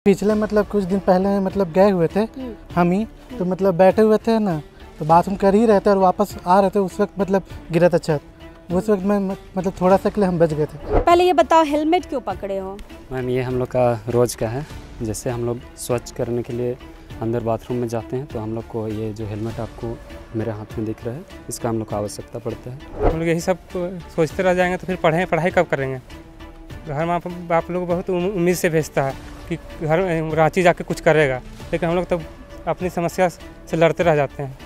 पिछले मतलब कुछ दिन पहले मतलब गए हुए थे हम ही, तो मतलब बैठे हुए थे ना, तो बाथरूम कर ही रहे थे और वापस आ रहे थे, उस वक्त मतलब गिरा था छत। उस वक्त में मतलब थोड़ा सा के लिए हम बच गए थे। पहले ये बताओ, हेलमेट क्यों पकड़े हो? मैम ये हम लोग का रोज़ का है। जैसे हम लोग स्वच्छ करने के लिए अंदर बाथरूम में जाते हैं तो हम लोग को ये जो हेलमेट आपको मेरे हाथ में दिख रहा है, इसका हम लोग को आवश्यकता पड़ता है। हम लोग यही सब सोचते रह जाएंगे तो फिर पढ़ाई कब करेंगे? घर में बाप लोग बहुत उम्मीद से भेजता है कि घर रांची जाके कुछ करेगा, लेकिन हम लोग तो अपनी समस्या से लड़ते रह जाते हैं।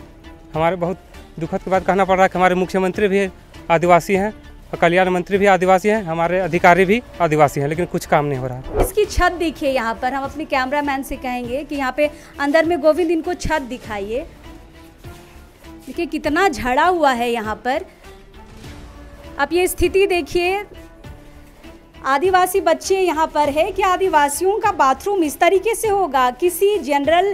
हमारे बहुत दुखद की बात कहना पड़ रहा है कि हमारे मुख्यमंत्री भी आदिवासी हैं और कल्याण मंत्री भी आदिवासी हैं, हमारे अधिकारी भी आदिवासी हैं, लेकिन कुछ काम नहीं हो रहा। इसकी छत देखिए, यहाँ पर हम अपने कैमरामैन से कहेंगे कि यहाँ पे अंदर में गोविंद इनको छत दिखाइए। देखिए कितना झड़ा हुआ है यहाँ पर। आप ये स्थिति देखिए, आदिवासी बच्चे यहाँ पर है कि आदिवासियों का बाथरूम इस तरीके से होगा? किसी जनरल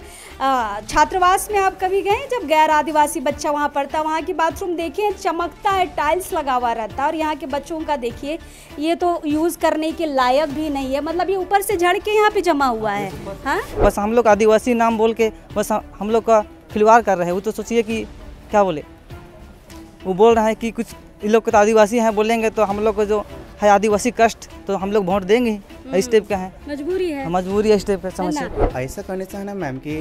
छात्रावास में आप कभी गए जब गैर आदिवासी बच्चा वहाँ पढ़ता? वहाँ की बाथरूम देखिए, चमकता है, टाइल्स लगा हुआ रहता है। और यहाँ के बच्चों का देखिए, ये तो यूज़ करने के लायक भी नहीं है, मतलब ये ऊपर से झड़ के यहाँ पे जमा हुआ है। हाँ, बस हम लोग आदिवासी नाम बोल के बस हम लोग का खिलवाड़ कर रहे हैं। वो तो सोचिए कि क्या बोले, वो बोल रहा है कि कुछ इन लोग तो आदिवासी हैं, बोलेंगे तो हम लोग को जो है आदिवासी कष्ट, तो हम लोग वोट देंगे। इस टाइप का है, मजबूरी है, मजबूरी है इस टाइप का समस्या। ऐसा करने से है ना मैम कि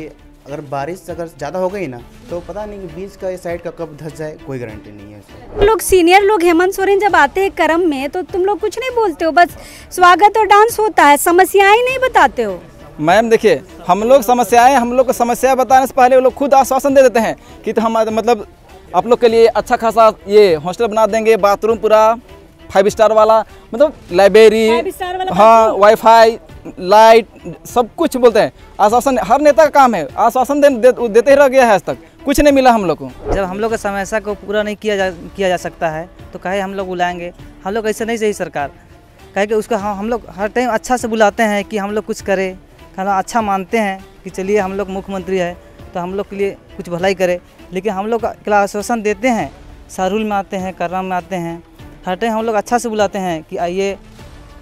अगर बारिश अगर ज़्यादा हो गई ना तो पता नहीं कि बीच का इस साइड का कब धस जाए, कोई गारंटी नहीं है उसका। लोग सीनियर लोग हेमंत सोरेन जब आते हैं कर्म में तो तुम लोग कुछ नहीं बोलते हो, बस स्वागत और डांस होता है, समस्याएं नहीं बताते हो। मैम देखिए, हम लोग को समस्या बताने से पहले वो लोग खुद आश्वासन दे देते हैं कि तो हम मतलब आप लोग के लिए अच्छा खासा ये हॉस्टल बना देंगे, बाथरूम पूरा 5 स्टार वाला, मतलब लाइब्रेरी, हाँ, वाईफाई, लाइट, सब कुछ बोलते हैं। आश्वासन हर नेता का काम है, आश्वासन देते ही रह गया है, आज तक कुछ नहीं मिला हम लोग को। जब हम लोग का समस्या को पूरा नहीं किया जा सकता है तो कहे हम लोग बुलाएंगे। हम लोग ऐसे नहीं चाहिए सरकार, कहे कि उसका हम लोग हर टाइम अच्छा से बुलाते हैं कि हम लोग कुछ करें, खाना अच्छा मानते हैं कि चलिए हम लोग मुख्यमंत्री है तो हम लोग के लिए कुछ भलाई करे। लेकिन हम लोग का आश्वासन देते हैं, शाहरुल में आते हैं, कर्रा में आते हैं, हर टाइम हम लोग अच्छा से बुलाते हैं कि आइए,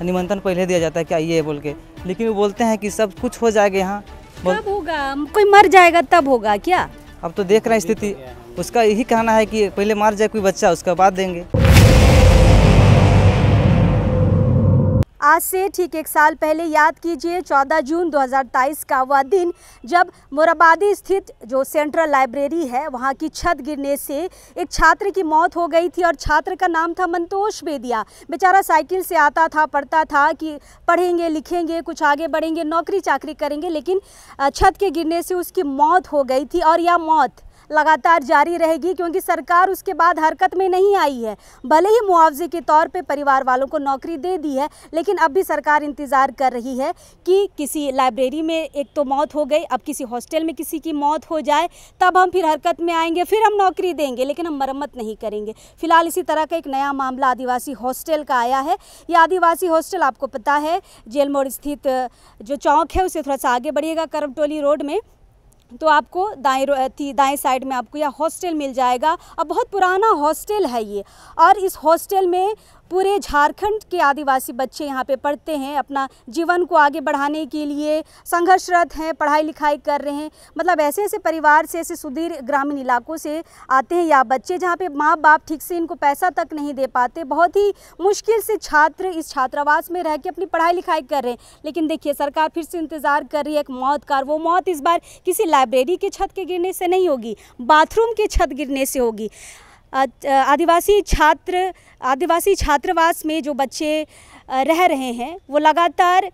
निमंत्रण पहले दिया जाता है कि आइए बोल के, लेकिन वो बोलते हैं कि सब कुछ हो जाएगा यहाँ। कब होगा? कोई मर जाएगा तब होगा क्या? अब तो देख रहे हैं स्थिति, उसका यही कहना है कि पहले मार जाए कोई बच्चा, उसका बाद देंगे। आज से ठीक 1 साल पहले याद कीजिए, 14 जून 2023 का वह दिन जब मोराबादी स्थित जो सेंट्रल लाइब्रेरी है वहां की छत गिरने से एक छात्र की मौत हो गई थी। और छात्र का नाम था मंतोष बेदिया। बेचारा साइकिल से आता था, पढ़ता था कि पढ़ेंगे, लिखेंगे, कुछ आगे बढ़ेंगे, नौकरी चाकरी करेंगे, लेकिन छत के गिरने से उसकी मौत हो गई थी। और यह मौत लगातार जारी रहेगी क्योंकि सरकार उसके बाद हरकत में नहीं आई है। भले ही मुआवजे के तौर पे परिवार वालों को नौकरी दे दी है, लेकिन अब भी सरकार इंतज़ार कर रही है कि किसी लाइब्रेरी में एक तो मौत हो गई, अब किसी हॉस्टल में किसी की मौत हो जाए, तब हम फिर हरकत में आएंगे, फिर हम नौकरी देंगे, लेकिन हम मरम्मत नहीं करेंगे। फिलहाल इसी तरह का एक नया मामला आदिवासी हॉस्टल का आया है। ये आदिवासी हॉस्टल आपको पता है जेल मोड़ स्थित जो चौक है उससे थोड़ा सा आगे बढ़िएगा करमटोली रोड में, तो आपको दाएं साइड में आपको यह हॉस्टल मिल जाएगा। अब बहुत पुराना हॉस्टल है ये, और इस हॉस्टल में पूरे झारखंड के आदिवासी बच्चे यहाँ पे पढ़ते हैं, अपना जीवन को आगे बढ़ाने के लिए संघर्षरत हैं, पढ़ाई लिखाई कर रहे हैं। मतलब ऐसे ऐसे परिवार से, ऐसे सुदूर ग्रामीण इलाकों से आते हैं या बच्चे जहाँ पे माँ बाप ठीक से इनको पैसा तक नहीं दे पाते। बहुत ही मुश्किल से छात्र इस छात्रावास में रह के अपनी पढ़ाई लिखाई कर रहे हैं। लेकिन देखिए सरकार फिर से इंतज़ार कर रही है एक मौत का। वो मौत इस बार किसी लाइब्रेरी के छत के गिरने से नहीं होगी, बाथरूम के छत गिरने से होगी। आदिवासी छात्रावास में जो बच्चे रह रहे हैं वो लगातार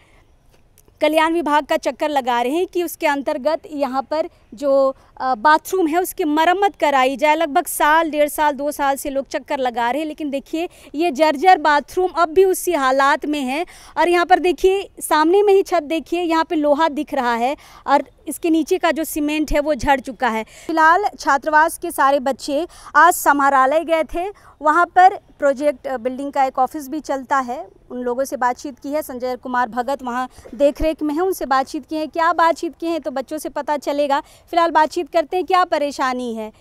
कल्याण विभाग का चक्कर लगा रहे हैं कि उसके अंतर्गत यहाँ पर जो बाथरूम है उसकी मरम्मत कराई जाए। लगभग साल, 1.5 साल, 2 साल से लोग चक्कर लगा रहे हैं, लेकिन देखिए ये जर्जर बाथरूम अब भी उसी हालात में है। और यहाँ पर देखिए सामने में ही छत देखिए, यहाँ पे लोहा दिख रहा है और इसके नीचे का जो सीमेंट है वो झड़ चुका है। फिलहाल छात्रावास के सारे बच्चे आज समाहरणालय गए थे, वहाँ पर प्रोजेक्ट बिल्डिंग का एक ऑफिस भी चलता है। उन लोगों से बातचीत की है, संजय कुमार भगत वहाँ देखरेख में है, उनसे बातचीत की है। क्या बातचीत की है तो बच्चों से पता चलेगा। फिलहाल बातचीत करते हैं, क्या परेशानी है।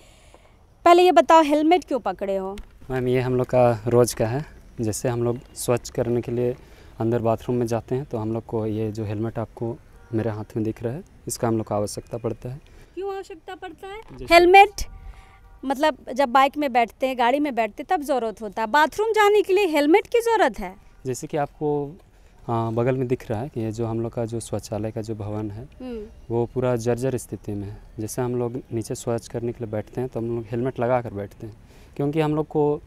पहले ये बताओ, हेलमेट क्यों पकड़े हो? मैम ये हम लोग का रोज़ का है। जैसे हम लोग स्वच्छ करने के लिए अंदर बाथरूम में जाते हैं तो हम लोग को ये जो हेलमेट आपको मेरे हाथ में दिख रहा है, इसका हम लोग को आवश्यकता पड़ता है। क्यों आवश्यकता पड़ता है? हेलमेट मतलब जब बाइक में बैठते हैं, गाड़ी में बैठते तब ज़रूरत होता है, बाथरूम जाने के लिए हेलमेट की ज़रूरत है। जैसे कि आपको बगल में दिख रहा है कि ये जो हम लोग का जो शौचालय का जो भवन है वो पूरा जर्जर स्थिति में है। जैसे हम लोग नीचे शौच करने के लिए बैठते हैं तो हम लोग हेलमेट लगा कर बैठते हैं, क्योंकि हम लोग को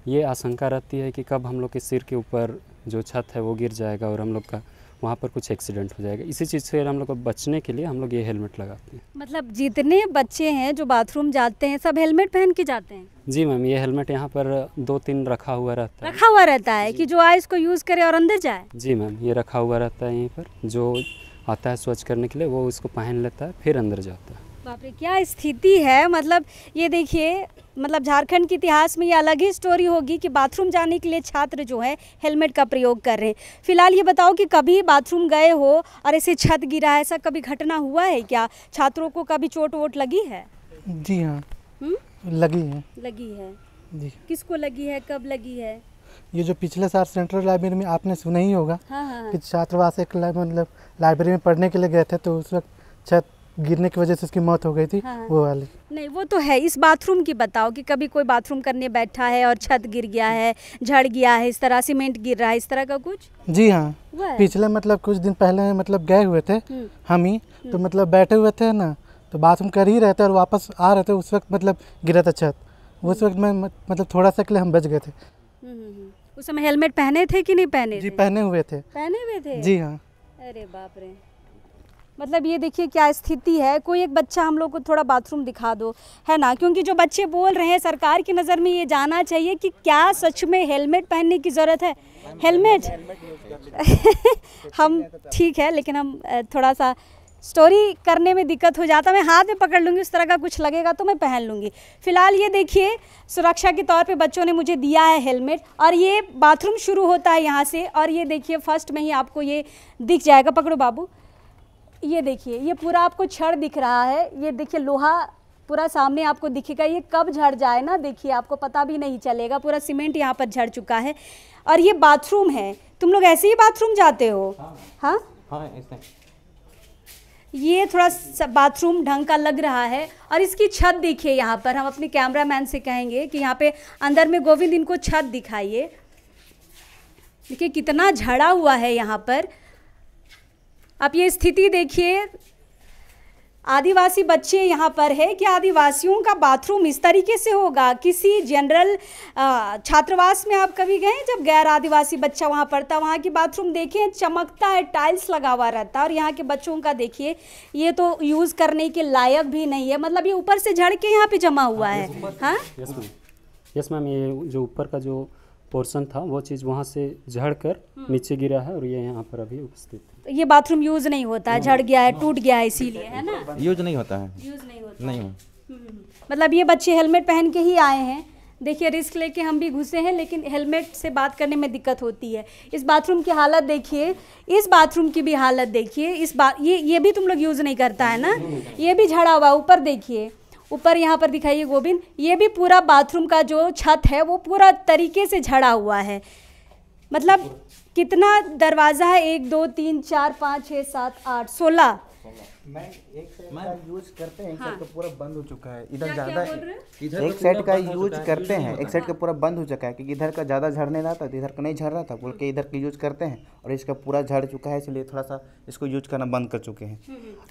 ये आशंका रहती है कि कब हम लोग के सिर के ऊपर जो छत है वो गिर जाएगा और हम लोग का वहाँ पर कुछ एक्सीडेंट हो जाएगा। इसी चीज़ से हम लोग को बचने के लिए हम लोग ये हेलमेट लगाते हैं। मतलब जितने बच्चे हैं जो बाथरूम जाते हैं सब हेलमेट पहन के जाते हैं? जी मैम, ये हेलमेट यहाँ पर 2-3 रखा हुआ रहता है कि जो आए इसको यूज़ करे और अंदर जाए? जी मैम, ये रखा हुआ रहता है यहीं पर, जो आता है स्वच्छ करने के लिए वो इसको पहन लेता है फिर अंदर जाता है। बाप रे, क्या स्थिति है। मतलब ये देखिए, मतलब झारखंड के इतिहास में ये अलग ही स्टोरी होगी कि बाथरूम जाने के लिए छात्र जो है हेलमेट का प्रयोग कर रहे हैं। फिलहाल ये बताओ कि कभी बाथरूम गए हो और ऐसे छत गिरा है, ऐसा कभी घटना हुआ है क्या? छात्रों को कभी चोट वोट लगी है? जी हाँ, लगी है जी। किसको लगी है, कब लगी है? ये जो पिछले साल सेंट्रल लाइब्रेरी में आपने सुना ही होगा। हाँ। कि छात्रावास एक मतलब लाइब्रेरी में पढ़ने के लिए गए थे तो उस वक्त छत गिरने की वजह से उसकी मौत हो गई थी। हाँ। वो वाली नहीं, वो तो है। इस बाथरूम की बताओ कि कभी कोई बाथरूम करने बैठा है और छत गिर गया है, झड़ गया है, इस तरह सीमेंट गिर रहा है, इस तरह का कुछ? जी हाँ, पिछले मतलब कुछ दिन पहले मतलब गए हुए थे हम ही, तो मतलब बैठे हुए थे ना, तो बाथरूम कर ही रहे थे और वापस आ रहे थे, उस वक्त मतलब गिरा था छत। उस वक्त में मतलब थोड़ा सा के लिए हम बच गए थे। उस समय हेलमेट पहने थे कि नहीं पहने? जी पहने हुए थे। जी हाँ। अरे बाप रे, मतलब ये देखिए क्या स्थिति है। कोई एक बच्चा हम लोग को थोड़ा बाथरूम दिखा दो, है ना, क्योंकि जो बच्चे बोल रहे हैं सरकार की नज़र में ये जानना चाहिए कि क्या सच में हेलमेट पहनने की ज़रूरत है। हेलमेट हम ठीक है, लेकिन हम थोड़ा सा स्टोरी करने में दिक्कत हो जाता। मैं हाथ में पकड़ लूँगी, उस तरह का कुछ लगेगा तो मैं पहन लूँगी। फिलहाल ये देखिए, सुरक्षा के तौर पे बच्चों ने मुझे दिया है हेलमेट, और ये बाथरूम शुरू होता है यहाँ से, और ये देखिए फर्स्ट में ही आपको ये दिख जाएगा। पकड़ो बाबू, ये देखिए, ये पूरा आपको छड़ दिख रहा है, ये देखिए लोहा पूरा सामने आपको दिखेगा। ये कब झड़ जाए ना, देखिए आपको पता भी नहीं चलेगा। पूरा सीमेंट यहाँ पर झड़ चुका है, और ये बाथरूम है। तुम लोग ऐसे ही बाथरूम जाते हो? हाँ, ये थोड़ा सा बाथरूम ढंग का लग रहा है, और इसकी छत देखिए। यहाँ पर हम अपने कैमरामैन से कहेंगे कि यहाँ पे अंदर में गोविंद इनको छत दिखाइए। देखिए कितना झड़ा हुआ है यहाँ पर। आप ये स्थिति देखिए, आदिवासी बच्चे यहाँ पर है कि आदिवासियों का बाथरूम इस तरीके से होगा? किसी जनरल छात्रावास में आप कभी गए जब गैर आदिवासी बच्चा वहाँ पढ़ता? वहाँ की बाथरूम देखें, चमकता है, टाइल्स लगा हुआ रहता है। और यहाँ के बच्चों का देखिए, ये तो यूज़ करने के लायक भी नहीं है। मतलब ये ऊपर से झड़ के यहाँ पे जमा हुआ है। हाँ, यस मैम, ये जो ऊपर का जो पोर्शन था वो चीज़ वहाँ से झड़ कर नीचे गिरा है और ये यहाँ पर अभी उपस्थित है। तो ये बाथरूम यूज़ नहीं होता है, झड़ गया है, टूट गया है, इसीलिए, है ना? यूज नहीं होता है। यूज़ नहीं होता नहीं। मतलब ये बच्चे हेलमेट पहन के ही आए हैं। देखिए रिस्क लेके हम भी घुसे हैं, लेकिन हेलमेट से बात करने में दिक्कत होती है। इस बाथरूम की हालत देखिए, इस बाथरूम की भी हालत देखिए। ये भी तुम लोग यूज़ नहीं करता है ना? ये भी झड़ा हुआ। ऊपर देखिए, ऊपर यहाँ पर दिखाइए गोविंद, ये भी पूरा बाथरूम का जो छत है वो पूरा तरीके से झड़ा हुआ है। मतलब कितना दरवाज़ा है? 1 2 3 4 5 6 7 8 16। एक सेट का यूज करते हैं, एक सेट का पूरा बंद हो चुका है। इधर क्या ज़्यादा बोल रहे हैं? एक सेट का यूज करते हैं, एक सेट का पूरा बंद हो चुका है, क्योंकि इधर का ज़्यादा झड़ने रहा था तो इधर का नहीं झड़ रहा था, बोल के इधर का यूज करते हैं, और इसका पूरा झड़ चुका है, इसलिए थोड़ा सा इसको यूज करना बंद कर चुके हैं।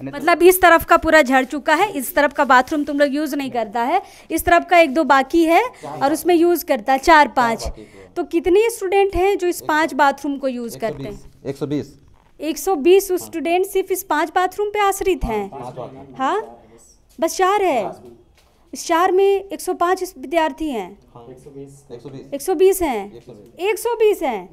मतलब इस तरफ का पूरा झड़ चुका है, इस तरफ का बाथरूम तुम लोग यूज़ नहीं करता है, इस तरफ का 1 2 बाकी है और उसमें यूज़ करता है 4 5। तो कितने स्टूडेंट हैं जो इस 5 बाथरूम को यूज़ करते हैं? 120। 120 स्टूडेंट सिर्फ इस 5 बाथरूम पे आश्रित हैं। हाँ, बस 4 है। इस 4 में 105 विद्यार्थी हैं। 120 हैं। 120 हैं।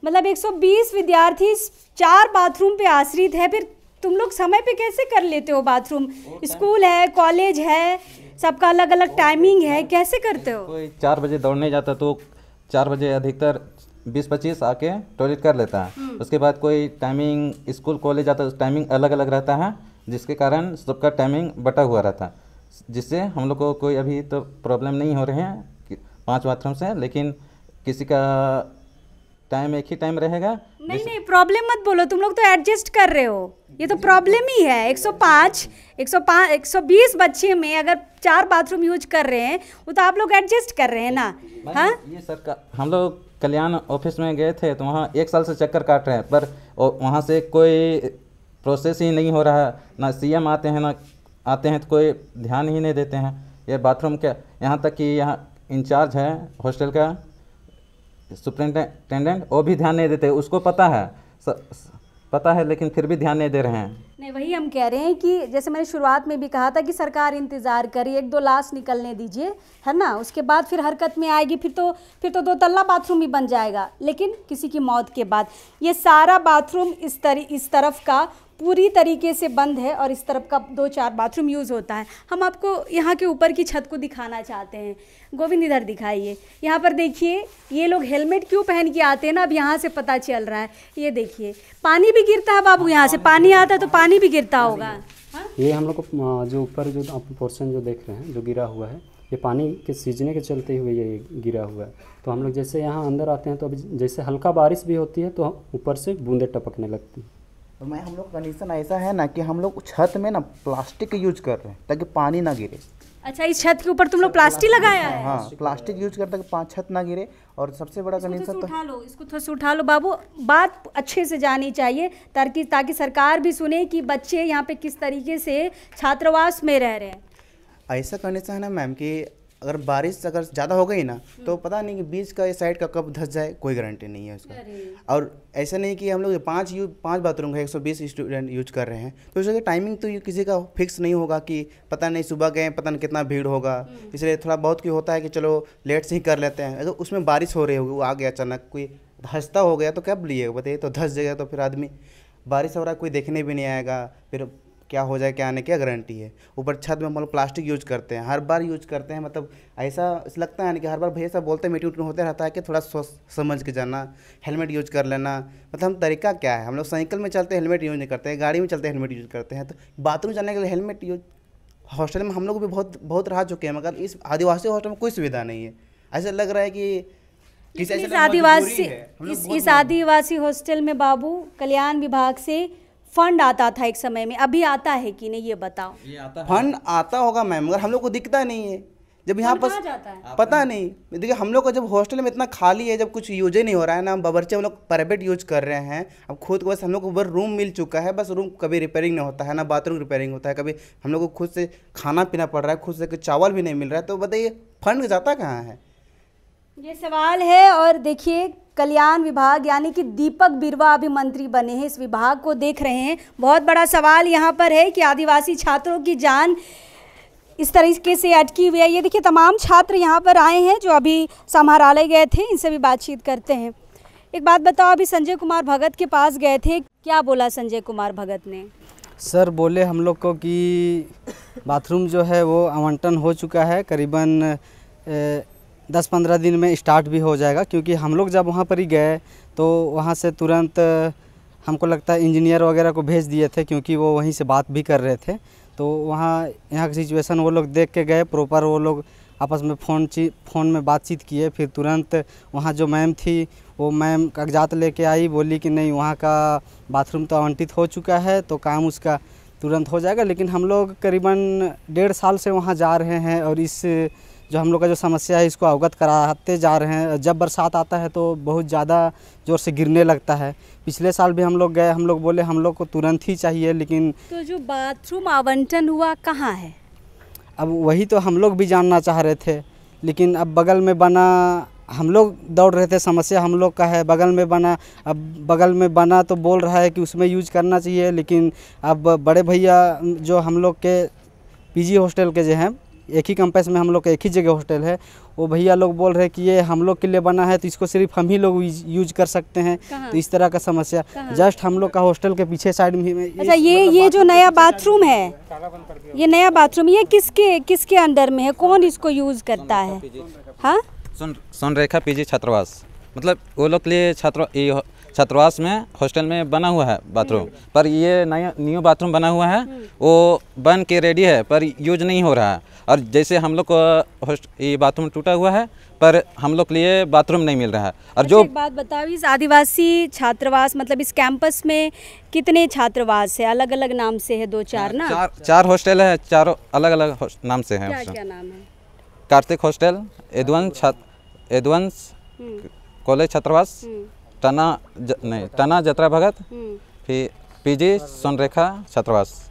मतलब 120 विद्यार्थी 4 बाथरूम पे आश्रित है। फिर तुम लोग समय पे कैसे कर लेते हो बाथरूम? स्कूल है, कॉलेज है, सबका अलग अलग टाइमिंग है, कैसे करते हो? कोई 4 बजे दौड़ने जाता तो 4 बजे अधिकतर 20-25 आके टॉयलेट कर लेता है। उसके बाद कोई टाइमिंग स्कूल कॉलेज जाता है, टाइमिंग अलग अलग रहता है, जिसके कारण सबका टाइमिंग बटा हुआ रहता है, जिससे हम लोग को कोई अभी तो प्रॉब्लम नहीं हो रहे हैं 5 बाथरूम से। लेकिन किसी का टाइम एक ही टाइम रहेगा, नहीं प्रॉब्लम मत बोलो, तुम लोग तो एडजस्ट कर रहे हो, ये तो प्रॉब्लम ही है। 120 बच्चे में अगर 4 बाथरूम यूज कर रहे हैं, वो तो आप लोग एडजस्ट कर रहे हैं ना। हाँ, ये सरकार, हम लोग कल्याण ऑफिस में गए थे तो वहाँ 1 साल से चक्कर काट रहे हैं, पर वहाँ से कोई प्रोसेस ही नहीं हो रहा है। ना सीएम आते हैं, ना आते हैं तो कोई ध्यान ही नहीं देते हैं। ये बाथरूम के यहाँ तक कि यहाँ इंचार्ज है हॉस्टल का सुपरिटेंडेंट, वो भी ध्यान नहीं देते। उसको पता है लेकिन फिर भी ध्यान नहीं दे रहे हैं। नहीं, वही हम कह रहे हैं कि जैसे मैंने शुरुआत में भी कहा था कि सरकार इंतज़ार करी, 1-2 लाश निकलने दीजिए, है ना, उसके बाद फिर हरकत में आएगी। फिर तो 2 तल्ला बाथरूम ही बन जाएगा, लेकिन किसी की मौत के बाद। ये सारा बाथरूम इस तरफ का पूरी तरीके से बंद है और इस तरफ का 2-4 बाथरूम यूज़ होता है। हम आपको यहाँ के ऊपर की छत को दिखाना चाहते हैं। गोविंद इधर दिखाइए, यहाँ पर देखिए, ये लोग हेलमेट क्यों पहन के आते हैं ना, अब यहाँ से पता चल रहा है। ये देखिए, पानी भी गिरता है बाबू, यहाँ से पानी आता है तो पानी भी गिरता होगा। हाँ? ये हम लोग को जो ऊपर जो आप पोर्शन जो देख रहे हैं जो गिरा हुआ है, ये पानी के सीजने के चलते हुए ये गिरा हुआ है। तो हम लोग जैसे यहाँ अंदर आते हैं तो अभी जैसे हल्का बारिश भी होती है तो ऊपर से बूंदें टपकने लगती हैं। तो मैं हम लोग कंडीशन ऐसा है ना कि हम लोग छत में ना प्लास्टिक यूज कर रहे हैं ताकि पानी ना गिरे। अच्छा, इस छत के ऊपर तुम लोग प्लास्टिक लगाया है? हाँ, प्लास्टिक यूज करते हैं कि छत ना गिरे। और सबसे बड़ा कंडीशन तो उठा लो, इसको थोड़ा सा उठा लो बाबू, बात अच्छे से जानी चाहिए ताकि सरकार भी सुने कि बच्चे यहाँ पे किस तरीके से छात्रावास में रह रहे हैं। ऐसा कंडीशन है ना मैम कि अगर बारिश अगर ज़्यादा हो गई ना तो पता नहीं कि बीच का इस साइड का कब धंस जाए, कोई गारंटी नहीं है उसका। और ऐसा नहीं कि हम लोग 5 बाथरूम का 120 स्टूडेंट यूज कर रहे हैं तो उसकी टाइमिंग तो किसी का फिक्स नहीं होगा कि पता नहीं सुबह गए पता नहीं कितना भीड़ होगा, इसलिए थोड़ा बहुत की होता है कि चलो लेट से ही कर लेते हैं। अगर उसमें बारिश हो रही होगी, वो आ गया अचानक, कोई धंसता हो गया तो कब लिएगा बताइए, तो धंस जाएगा तो फिर आदमी, बारिश हो रहा है कोई देखने भी नहीं आएगा, फिर क्या हो जाए क्या आने क्या गारंटी है। ऊपर छत में हम लोग प्लास्टिक यूज करते हैं, हर बार यूज करते हैं। मतलब ऐसा लगता है ना कि हर बार भैया सब बोलते हैं, मीटिंग होते रहता है कि थोड़ा सोच समझ के जाना, हेलमेट यूज कर लेना। मतलब हम तरीका क्या है, हम लोग साइकिल में चलते हैं हेलमेट यूज नहीं करते हैं, गाड़ी में चलते हैं हेलमेट यूज करते हैं, तो बाथरूम जाने के लिए हेलमेट यूज। हॉस्टल में हम लोग भी बहुत रह चुके हैं, मगर इस आदिवासी हॉस्टल में कोई सुविधा नहीं है। ऐसा लग रहा है कि इस आदिवासी हॉस्टल में बाबू कल्याण विभाग से फंड आता था एक समय में, अभी आता है कि नहीं ये बताओ। फंड आता होगा मैम, मगर हम लोग को दिखता नहीं है। जब यहाँ पर पता नहीं, देखिए हम लोग का जब हॉस्टल में इतना खाली है, जब कुछ यूज ही नहीं हो रहा है ना, बावर्ची हम लोग प्राइवेट यूज कर रहे हैं। अब खुद को बस हम लोग को बस रूम मिल चुका है, बस रूम कभी रिपेयरिंग नहीं होता है ना, बाथरूम रिपेयरिंग होता है, कभी हम लोग को खुद से खाना पीना पड़ रहा है, खुद से चावल भी नहीं मिल रहा है। तो बताइए फंड जाता कहाँ है, ये सवाल है। और देखिए, कल्याण विभाग यानी कि दीपक बिरवा अभी मंत्री बने हैं, इस विभाग को देख रहे हैं। बहुत बड़ा सवाल यहाँ पर है कि आदिवासी छात्रों की जान इस तरीके से अटकी हुई है। ये देखिए, तमाम छात्र यहाँ पर आए हैं जो अभी समाहरणालय गए थे, इनसे भी बातचीत करते हैं। एक बात बताओ, अभी संजय कुमार भगत के पास गए थे, क्या बोला संजय कुमार भगत ने? सर बोले हम लोग को कि बाथरूम जो है वो आवंटन हो चुका है, करीबन 10-15 दिन में स्टार्ट भी हो जाएगा। क्योंकि हम लोग जब वहाँ पर ही गए तो वहाँ से तुरंत हमको लगता है इंजीनियर वगैरह को भेज दिए थे, क्योंकि वो वहीं से बात भी कर रहे थे। तो वहाँ यहाँ की सिचुएशन वो लोग देख के गए प्रॉपर, वो लोग आपस में फ़ोन में बातचीत किए। फिर तुरंत वहाँ जो मैम थी वो मैम कागजात लेके आई, बोली कि नहीं वहाँ का बाथरूम तो आवंटित हो चुका है, तो काम उसका तुरंत हो जाएगा। लेकिन हम लोग करीबन 1.5 साल से वहाँ जा रहे हैं और इस जो हम लोग का जो समस्या है इसको अवगत कराते जा रहे हैं। जब बरसात आता है तो बहुत ज़्यादा ज़ोर से गिरने लगता है। पिछले साल भी हम लोग गए, हम लोग बोले हम लोग को तुरंत ही चाहिए, लेकिन तो जो बाथरूम आवंटन हुआ कहाँ है? अब वही तो हम लोग भी जानना चाह रहे थे। लेकिन अब बगल में बना, हम लोग दौड़ रहे थे, समस्या हम लोग का है, बगल में बना। अब बगल में बना तो बोल रहा है कि उसमें यूज करना चाहिए, लेकिन अब बड़े भैया जो हम लोग के पीजी हॉस्टल के जो हैं, एक ही कैंपस में हम लोग का एक ही जगह हॉस्टल है, वो भैया लोग बोल रहे हैं कि ये हम लोग के लिए बना है तो इसको सिर्फ हम ही लोग यूज कर सकते हैं। तो इस तरह का समस्या जस्ट हम लोग का हॉस्टल के पीछे साइड में। अच्छा, ये जो नया बाथरूम है, ये नया बाथरूम ये किसके अंडर में है, कौन इसको यूज करता है? हाँ, सोनरेखा पीजी छात्रावास, मतलब वो लोग के लिए छात्रावास में हॉस्टल में बना हुआ है बाथरूम, पर ये नया न्यू बाथरूम बना हुआ है, वो बन के रेडी है पर यूज नहीं हो रहा है। और जैसे हम लोग को ये बाथरूम टूटा हुआ है पर हम लोग के लिए बाथरूम नहीं मिल रहा है। और जो एक बात बताओ, इस आदिवासी छात्रावास मतलब इस कैंपस में कितने छात्रावास है? अलग अलग नाम से है, 2-4 ना? चार हॉस्टल है, चारों अलग अलग नाम से है। क्या नाम है? कार्तिक हॉस्टल, एडवांस कॉलेज छात्रावास, टना जत्रा भगत, फिर पीजी सोनरेखा छात्रावास।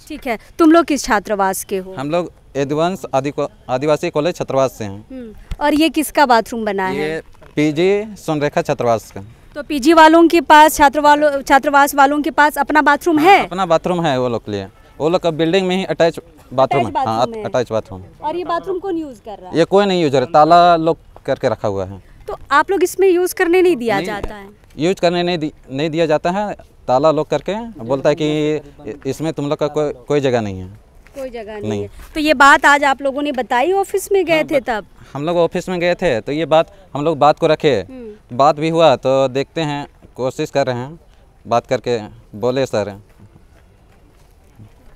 ठीक है, तुम लोग किस छात्रावास के हो? हम लोग एडवांस आदिवासी कॉलेज छात्रावास से हैं। और ये किसका बाथरूम बना है? ये पीजी सोनरेखा छात्रावास का। तो पीजी वालों के पास, छात्रावास वालों के पास अपना बाथरूम है? अपना बाथरूम है वो लोग के लिए। वो लोग का बिल्डिंग में ही अटैच बाथरूम है। हाँ, अटैच बाथरूम। और ये बाथरूम कौन यूज कर रहा है? ये कोई नहीं यूज कर रहा, ताला लोग करके रखा हुआ है। तो आप लोग इसमें यूज करने नहीं दिया जाता है? यूज करने नहीं दिया जाता है, ताला लोग करके बोलता है कि इसमें तुम लोग का कोई जगह नहीं है। कोई जगह नहीं है। तो ये बात आज आप लोगों ने बताई ऑफिस में गए थे तब? हम लोग ऑफिस में गए थे तो ये बात हम लोग बात को रखे, बात भी हुआ तो देखते हैं, कोशिश कर रहे हैं बात करके। बोले सर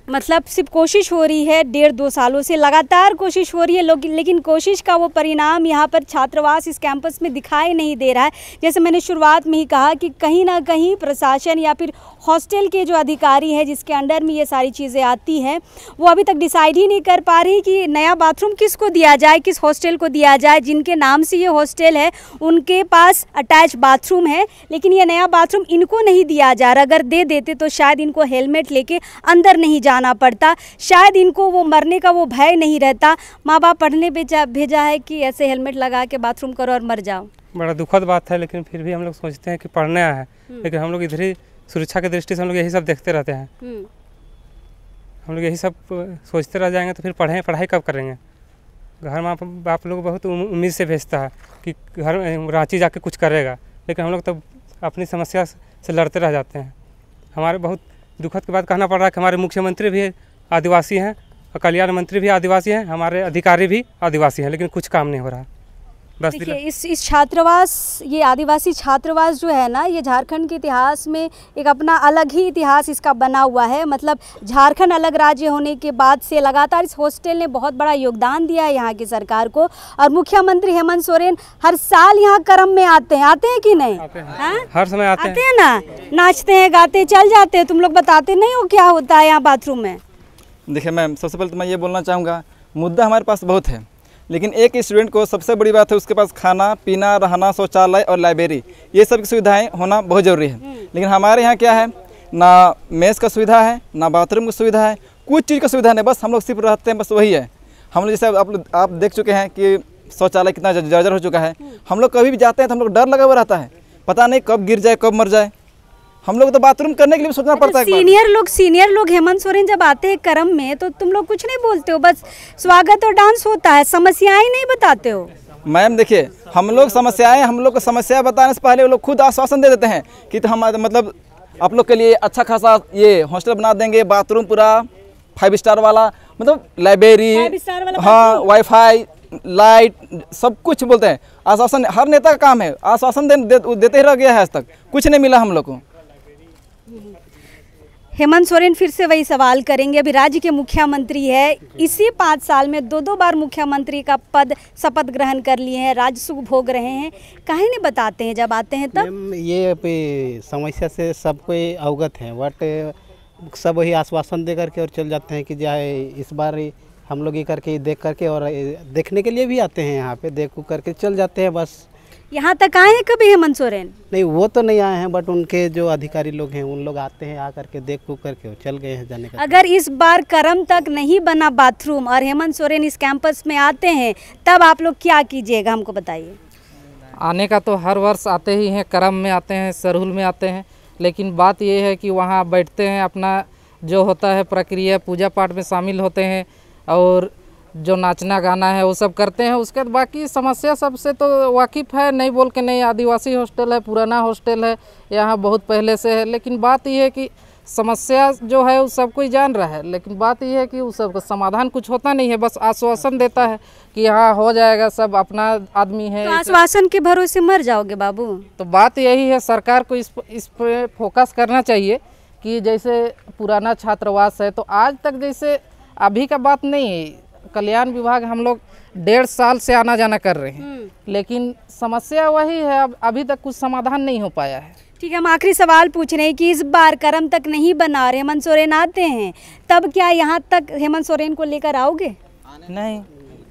मतलब सिर्फ कोशिश हो रही है, 1.5-2 सालों से लगातार कोशिश हो रही है लोग, लेकिन कोशिश का वो परिणाम यहाँ पर छात्रावास इस कैंपस में दिखाई नहीं दे रहा है। जैसे मैंने शुरुआत में ही कहा कि कहीं ना कहीं प्रशासन या फिर हॉस्टल के जो अधिकारी हैं जिसके अंडर में ये सारी चीज़ें आती हैं, वो अभी तक डिसाइड ही नहीं कर पा रही कि नया बाथरूम किसको दिया जाए, किस हॉस्टल को दिया जाए। जिनके नाम से ये हॉस्टल है उनके पास अटैच बाथरूम है, लेकिन ये नया बाथरूम इनको नहीं दिया जा रहा। अगर दे देते तो शायद इनको हेलमेट लेके अंदर नहीं जाना पड़ता, शायद इनको वो मरने का वो भय नहीं रहता। माँ बाप पढ़ने भेजा है कि ऐसे हेलमेट लगा के बाथरूम करो और मर जाओ। बड़ा दुखद बात है, लेकिन फिर भी हम लोग सोचते हैं कि पढ़ने आया है, लेकिन हम लोग इधर ही सुरक्षा की दृष्टि से हम लोग यही सब देखते रहते हैं। हम लोग यही सब सोचते रह जाएंगे तो फिर पढ़ाई कब करेंगे? घर माँ बाप लोग बहुत उम्मीद से भेजता है कि घर रांची जाके कुछ करेगा, लेकिन हम लोग तो अपनी समस्या से लड़ते रह जाते हैं। हमारे बहुत दुखद की बात कहना पड़ रहा है कि हमारे मुख्यमंत्री भी आदिवासी हैं और कल्याण मंत्री भी आदिवासी हैं, हमारे अधिकारी भी आदिवासी हैं, लेकिन कुछ काम नहीं हो रहा। बस देखिए इस छात्रावास, ये आदिवासी छात्रावास जो है ना, ये झारखंड के इतिहास में एक अपना अलग ही इतिहास इसका बना हुआ है। मतलब झारखंड अलग राज्य होने के बाद से लगातार इस हॉस्टल ने बहुत बड़ा योगदान दिया है यहाँ की सरकार को। और मुख्यमंत्री हेमंत सोरेन हर साल यहाँ क्रम में आते हैं कि नहीं? हर समय आते हैं ना, नाचते हैं, गाते चल जाते हैं। तुम लोग बताते नहीं हो क्या होता है यहाँ बाथरूम में? देखिए मैम, सबसे पहले तो मैं ये बोलना चाहूँगा, मुद्दा हमारे पास बहुत है, लेकिन एक स्टूडेंट को सबसे बड़ी बात है उसके पास खाना पीना, रहना, शौचालय और लाइब्रेरी, ये सब की सुविधाएं होना बहुत ज़रूरी है। लेकिन हमारे यहाँ क्या है, ना मेस का सुविधा है, ना बाथरूम की सुविधा है, कुछ चीज़ का सुविधा नहीं, बस हम लोग सिर्फ रहते हैं, बस वही है। हम लोग जैसे आप देख चुके हैं कि शौचालय कितना जर्जर हो चुका है। हम लोग कभी भी जाते हैं तो हम लोग डर लगा हुआ रहता है, पता नहीं कब गिर जाए, कब मर जाए। हम लोग तो बाथरूम करने के लिए सोचना पड़ता है। सीनियर लोग हेमंत सोरेन जब आते हैं क्रम में तो तुम लोग कुछ नहीं बोलते हो, बस स्वागत और डांस होता है, समस्याएं नहीं बताते हो? मैम देखिए, हम लोग को समस्या बताने से पहले वो लोग खुद आश्वासन दे देते हैं कि तो हम मतलब आप लोग के लिए अच्छा खासा ये हॉस्टल बना देंगे, बाथरूम पूरा 5 स्टार वाला, मतलब लाइब्रेरी, हाँ, वाईफाई, लाइट, सब कुछ बोलते हैं। आश्वासन हर नेता का काम है, आश्वासन देते ही रह गया है, आज तक कुछ नहीं मिला हम लोग को। हेमंत सोरेन फिर से वही सवाल करेंगे, अभी राज्य के मुख्यमंत्री है, इसी 5 साल में 2 बार मुख्यमंत्री का पद शपथ ग्रहण कर लिए हैं, राजसुख भोग रहे हैं, काहे नहीं बताते हैं जब आते हैं तब? ये समस्या से सबको अवगत है, बट सब वही आश्वासन दे करके और चल जाते हैं कि जाए इस बार हम लोग ये करके देख करके, और देखने के लिए भी आते हैं यहाँ पे, देख करके चल जाते हैं बस। यहाँ तक आए हैं कभी हेमंत सोरेन? नहीं, वो तो नहीं आए हैं, बट उनके जो अधिकारी लोग हैं उन लोग आते हैं, आ करके देख करके चल गए हैं जाने का। अगर इस बार क्रम तक नहीं बना बाथरूम और हेमंत सोरेन इस कैंपस में आते हैं तब आप लोग क्या कीजिएगा, हमको बताइए। आने का तो हर वर्ष आते ही हैं, क्रम में आते हैं, सरहुल में आते हैं, लेकिन बात ये है कि वहाँ बैठते हैं, अपना जो होता है प्रक्रिया पूजा पाठ में शामिल होते हैं और जो नाचना गाना है वो सब करते हैं। उसके बाद बाकी समस्या सबसे तो वाकिफ़ है, नहीं बोल के नहीं। आदिवासी हॉस्टल है, पुराना हॉस्टल है, यहाँ बहुत पहले से है, लेकिन बात यह है कि समस्या जो है वो सब कोई जान रहा है, लेकिन बात यह है कि उस सबका समाधान कुछ होता नहीं है, बस आश्वासन देता है कि हाँ हो जाएगा, सब अपना आदमी है। तो आश्वासन के भरोसे मर जाओगे बाबू। तो बात यही है, सरकार को इस पे फोकस करना चाहिए कि जैसे पुराना छात्रावास है, तो आज तक जैसे अभी का बात नहीं है, कल्याण विभाग हम लोग 1.5 साल से आना जाना कर रहे हैं, लेकिन समस्या वही है, अब अभी तक कुछ समाधान नहीं हो पाया है। ठीक है, हम आखिरी सवाल पूछ रहे हैं कि इस बार करम तक नहीं बना और हेमंत सोरेन आते हैं, तब क्या यहाँ तक हेमंत सोरेन को लेकर आओगे? नहीं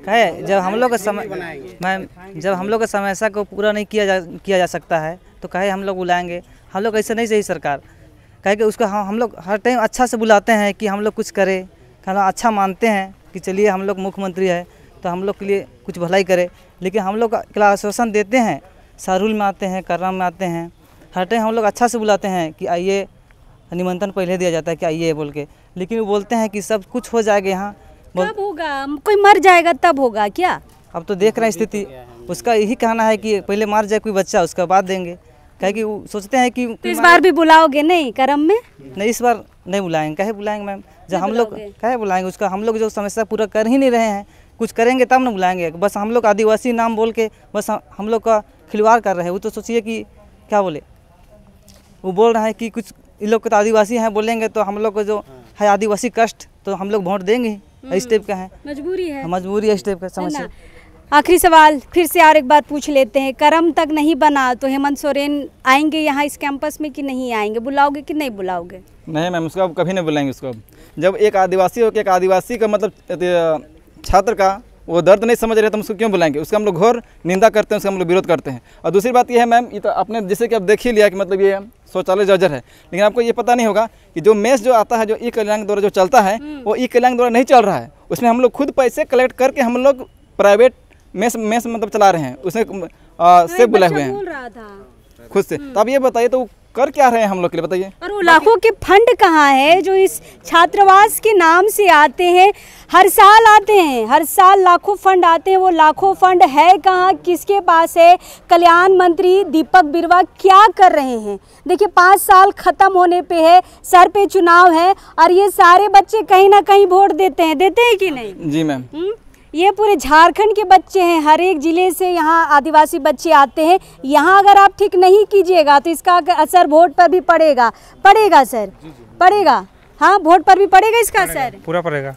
है, जब हम लोग का समय मैम, जब हम लोग का समस्या को पूरा नहीं किया जा सकता है तो कहे हम लोग बुलाएंगे। हम लोग ऐसे नहीं सही सरकार, कहे कि उसको हम लोग हर टाइम अच्छा से बुलाते हैं कि हम लोग कुछ करें, खाना अच्छा मानते हैं कि चलिए हम लोग मुख्यमंत्री है तो हम लोग के लिए कुछ भलाई करे, लेकिन हम लोग का आश्वासन देते हैं, सारुल में आते हैं, करम में आते हैं, हर टाइम हम लोग अच्छा से बुलाते हैं कि आइए, निमंत्रण पहले दिया जाता है कि आइए बोल के, लेकिन वो बोलते हैं कि सब कुछ हो जाएगा यहाँ। कब होगा? कोई मर जाएगा तब होगा क्या? अब तो देख रहे हैं स्थिति, उसका यही कहना है कि पहले मार जाए कोई बच्चा, उसका बाद देंगे, कहे कि वो सोचते हैं कि तो इस बार भी बुलाओगे नहीं करम में? नहीं, इस बार नहीं बुलाएंगे। कहे बुलाएंगे मैम, जब हम लोग कहे बुलाएंगे, उसका हम लोग जो समस्या पूरा कर ही नहीं रहे हैं, कुछ करेंगे तब ना बुलाएंगे। बस हम लोग आदिवासी नाम बोल के बस हम लोग का खिलवाड़ कर रहे हैं। वो तो सोचिए कि क्या बोले, वो बोल रहा है कि कुछ इन लोग तो आदिवासी हैं, बोलेंगे तो हम लोग को जो है आदिवासी कष्ट, तो हम लोग वोट देंगे, इस टाइप का है, मजबूरी है, मजबूरी है, इस टाइप का समस्या। आखिरी सवाल फिर से और एक बार पूछ लेते हैं, करम तक नहीं बना तो हेमंत सोरेन आएंगे यहाँ इस कैंपस में कि नहीं आएंगे? बुलाओगे कि नहीं बुलाओगे? नहीं मैम, उसको अब कभी नहीं बुलाएंगे। उसको जब एक आदिवासी हो के एक आदिवासी का मतलब छात्र का वो दर्द नहीं समझ रहे तो हम उसको क्यों बुलाएंगे? उसका हम लोग घोर निंदा करते हैं, उसका हम लोग विरोध करते हैं। और दूसरी बात ये है मैम, ये तो आपने जैसे कि आप देख ही लिया कि मतलब ये शौचालय जर्जर है, लेकिन आपको ये पता नहीं होगा कि जो मेस जो आता है, जो ई कल्याण द्वारा जो चलता है, वो ई कल्याण द्वारा नहीं चल रहा है। उसमें हम लोग खुद पैसे कलेक्ट करके हम लोग प्राइवेट मेस मतलब चला रहे हैं, उसमें सेफ बुलाए हुए हैं खुद से। तो आप ये बताइए, तो कर क्या रहे हैं हम लोग के लिए, बताइए। और वो लाखों के फंड कहाँ है जो इस छात्रावास के नाम से आते हैं? हर साल आते हैं, हर साल लाखों फंड आते हैं, वो लाखों फंड है कहाँ, किसके पास है? कल्याण मंत्री दीपक बिरुवा क्या कर रहे हैं? देखिए 5 साल खत्म होने पे है, सर पे चुनाव है और ये सारे बच्चे कहीं ना कहीं वोट देते हैं कि नहीं? जी मैम, ये पूरे झारखंड के बच्चे हैं, हर एक ज़िले से यहाँ आदिवासी बच्चे आते हैं। यहाँ अगर आप ठीक नहीं कीजिएगा तो इसका असर वोट पर भी पड़ेगा सर, पड़ेगा। हाँ, वोट पर भी पड़ेगा इसका असर, पूरा पड़ेगा,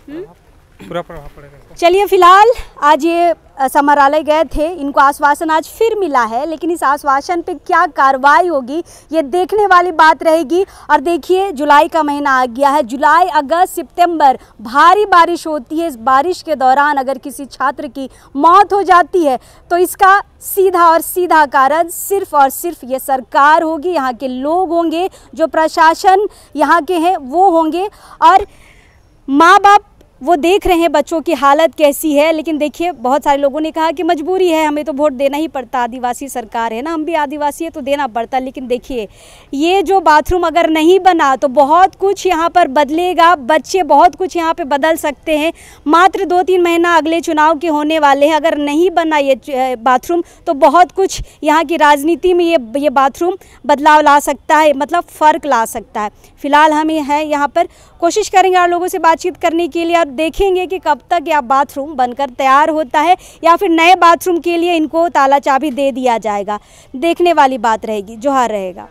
पूरा प्रभाव पड़ेगा। चलिए, फिलहाल आज ये समाहरणालय गए थे, इनको आश्वासन आज फिर मिला है, लेकिन इस आश्वासन पे क्या कार्रवाई होगी ये देखने वाली बात रहेगी। और देखिए, जुलाई का महीना आ गया है, जुलाई, अगस्त, सितंबर भारी बारिश होती है। इस बारिश के दौरान अगर किसी छात्र की मौत हो जाती है तो इसका सीधा कारण सिर्फ और सिर्फ ये सरकार होगी, यहाँ के लोग होंगे, जो प्रशासन यहाँ के हैं वो होंगे, और माँ बाप वो देख रहे हैं बच्चों की हालत कैसी है। लेकिन देखिए, बहुत सारे लोगों ने कहा कि मजबूरी है, हमें तो वोट देना ही पड़ता, आदिवासी सरकार है ना, हम भी आदिवासी है तो देना पड़ता। लेकिन देखिए, ये जो बाथरूम अगर नहीं बना तो बहुत कुछ यहाँ पर बदलेगा, बच्चे बहुत कुछ यहाँ पे बदल सकते हैं। मात्र 2-3 महीना अगले चुनाव के होने वाले हैं, अगर नहीं बना ये बाथरूम तो बहुत कुछ यहाँ की राजनीति में ये बाथरूम बदलाव ला सकता है, मतलब फ़र्क ला सकता है। फिलहाल हम यहाँ पर कोशिश करेंगे और लोगों से बातचीत करने के लिए, और देखेंगे कि कब तक यह बाथरूम बनकर तैयार होता है या फिर नए बाथरूम के लिए इनको ताला चाबी दे दिया जाएगा। देखने वाली बात रहेगी। जोहार रहेगा।